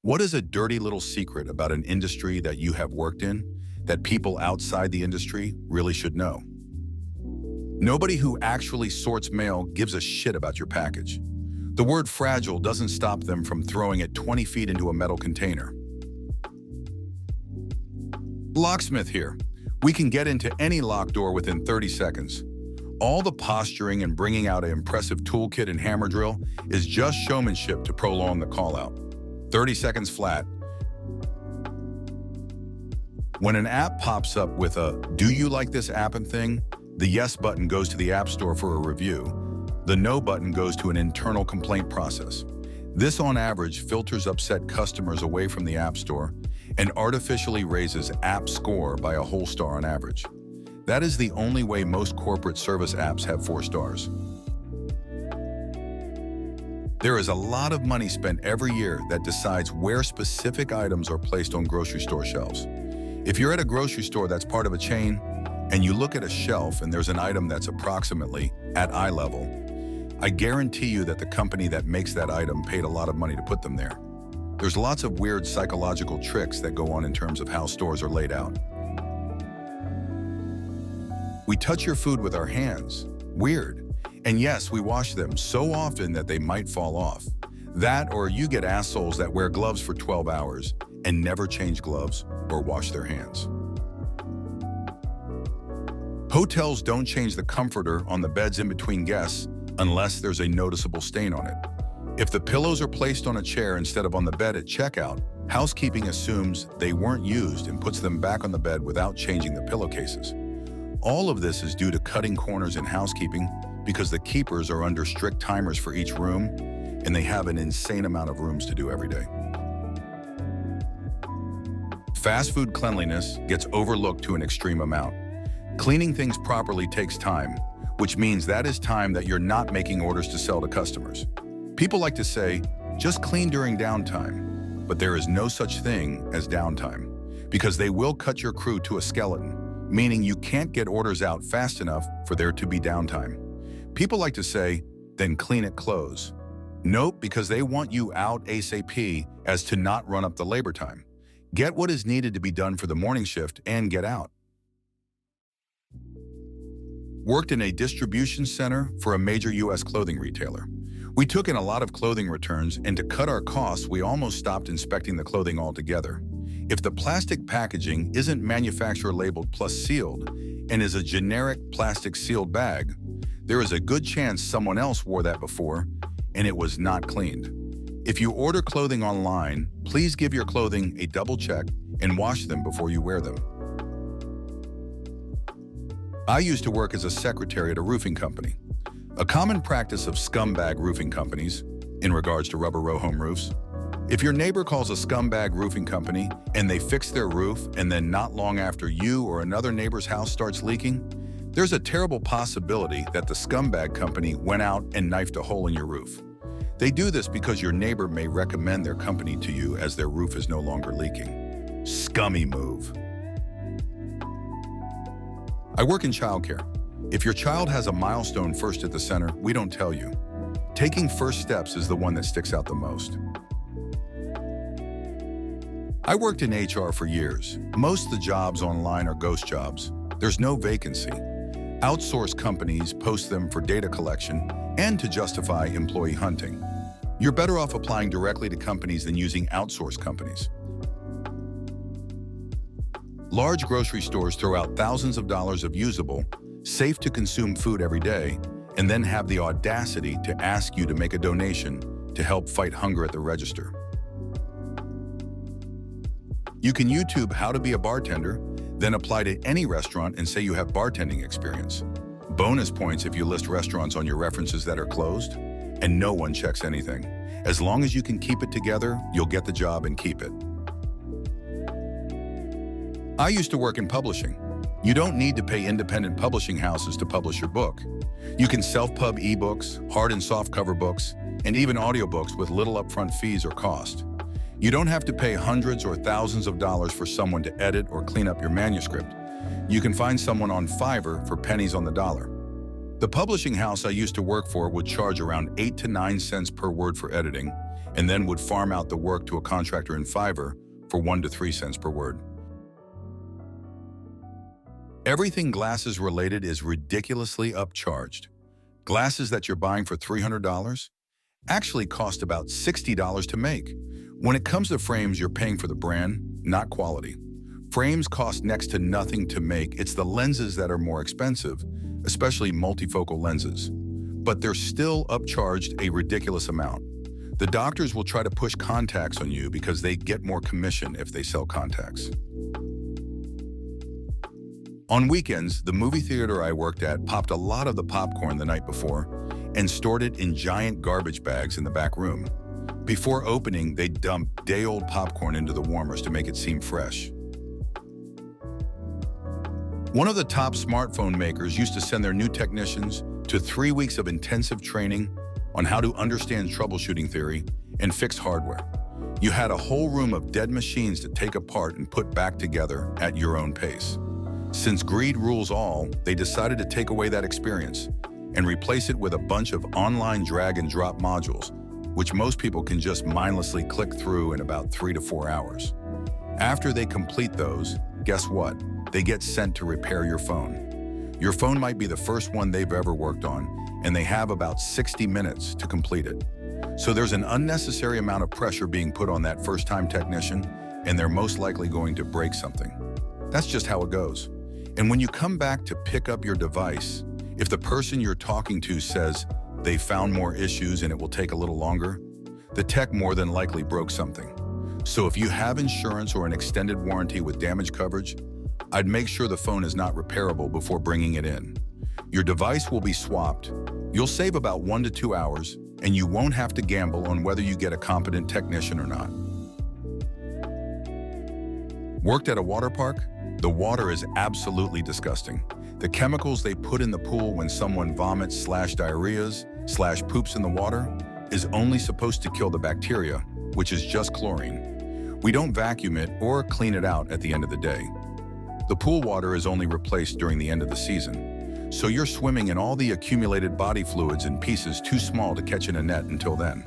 What is a dirty little secret about an industry that you have worked in that people outside the industry really should know? Nobody who actually sorts mail gives a shit about your package. The word fragile doesn't stop them from throwing it 20 feet into a metal container. Locksmith here. We can get into any lock door within 30 seconds. All the posturing and bringing out an impressive toolkit and hammer drill is just showmanship to prolong the call-out. 30 seconds flat. When an app pops up with a "Do you like this app?" and thing, the yes button goes to the App Store for a review. The no button goes to an internal complaint process. This, on average, filters upset customers away from the App Store and artificially raises app score by a whole star on average. That is the only way most corporate service apps have 4 stars. There is a lot of money spent every year that decides where specific items are placed on grocery store shelves. If you're at a grocery store that's part of a chain, and you look at a shelf and there's an item that's approximately at eye level, I guarantee you that the company that makes that item paid a lot of money to put them there. There's lots of weird psychological tricks that go on in terms of how stores are laid out. We touch your food with our hands. Weird. And yes, we wash them so often that they might fall off. That, or you get assholes that wear gloves for 12 hours and never change gloves or wash their hands. Hotels don't change the comforter on the beds in between guests unless there's a noticeable stain on it. If the pillows are placed on a chair instead of on the bed at checkout, housekeeping assumes they weren't used and puts them back on the bed without changing the pillowcases. All of this is due to cutting corners in housekeeping because the keepers are under strict timers for each room, and they have an insane amount of rooms to do every day. Fast food cleanliness gets overlooked to an extreme amount. Cleaning things properly takes time, which means that is time that you're not making orders to sell to customers. People like to say, just clean during downtime, but there is no such thing as downtime because they will cut your crew to a skeleton, meaning you can't get orders out fast enough for there to be downtime. People like to say, then clean at close. Nope, because they want you out ASAP as to not run up the labor time. Get what is needed to be done for the morning shift and get out. Worked in a distribution center for a major US clothing retailer. We took in a lot of clothing returns, and to cut our costs, we almost stopped inspecting the clothing altogether. If the plastic packaging isn't manufacturer labeled plus sealed and is a generic plastic sealed bag, there is a good chance someone else wore that before and it was not cleaned. If you order clothing online, please give your clothing a double check and wash them before you wear them. I used to work as a secretary at a roofing company. A common practice of scumbag roofing companies, in regards to rubber row home roofs, if your neighbor calls a scumbag roofing company and they fix their roof and then not long after you or another neighbor's house starts leaking, there's a terrible possibility that the scumbag company went out and knifed a hole in your roof. They do this because your neighbor may recommend their company to you as their roof is no longer leaking. Scummy move. I work in childcare. If your child has a milestone first at the center, we don't tell you. Taking first steps is the one that sticks out the most. I worked in HR for years. Most of the jobs online are ghost jobs. There's no vacancy. Outsourced companies post them for data collection and to justify employee hunting. You're better off applying directly to companies than using outsourced companies. Large grocery stores throw out thousands of dollars of usable, safe-to-consume food every day, and then have the audacity to ask you to make a donation to help fight hunger at the register. You can YouTube how to be a bartender, then apply to any restaurant and say you have bartending experience. Bonus points if you list restaurants on your references that are closed, and no one checks anything. As long as you can keep it together, you'll get the job and keep it. I used to work in publishing. You don't need to pay independent publishing houses to publish your book. You can self-pub ebooks, hard and soft cover books, and even audiobooks with little upfront fees or cost. You don't have to pay hundreds or thousands of dollars for someone to edit or clean up your manuscript. You can find someone on Fiverr for pennies on the dollar. The publishing house I used to work for would charge around 8 to 9 cents per word for editing, and then would farm out the work to a contractor in Fiverr for 1 to 3 cents per word. Everything glasses related is ridiculously upcharged. Glasses that you're buying for $300 actually cost about $60 to make. When it comes to frames, you're paying for the brand, not quality. Frames cost next to nothing to make. It's the lenses that are more expensive, especially multifocal lenses. But they're still upcharged a ridiculous amount. The doctors will try to push contacts on you because they get more commission if they sell contacts. On weekends, the movie theater I worked at popped a lot of the popcorn the night before and stored it in giant garbage bags in the back room. Before opening, they'd dump day-old popcorn into the warmers to make it seem fresh. One of the top smartphone makers used to send their new technicians to 3 weeks of intensive training on how to understand troubleshooting theory and fix hardware. You had a whole room of dead machines to take apart and put back together at your own pace. Since greed rules all, they decided to take away that experience and replace it with a bunch of online drag-and-drop modules, which most people can just mindlessly click through in about 3 to 4 hours. After they complete those, guess what? They get sent to repair your phone. Your phone might be the first one they've ever worked on, and they have about 60 minutes to complete it. So there's an unnecessary amount of pressure being put on that first-time technician, and they're most likely going to break something. That's just how it goes. And when you come back to pick up your device, if the person you're talking to says they found more issues and it will take a little longer, the tech more than likely broke something. So if you have insurance or an extended warranty with damage coverage, I'd make sure the phone is not repairable before bringing it in. Your device will be swapped. You'll save about 1 to 2 hours, and you won't have to gamble on whether you get a competent technician or not. Worked at a water park? The water is absolutely disgusting. The chemicals they put in the pool when someone vomits / diarrheas / poops in the water is only supposed to kill the bacteria, which is just chlorine. We don't vacuum it or clean it out at the end of the day. The pool water is only replaced during the end of the season, so you're swimming in all the accumulated body fluids in pieces too small to catch in a net until then.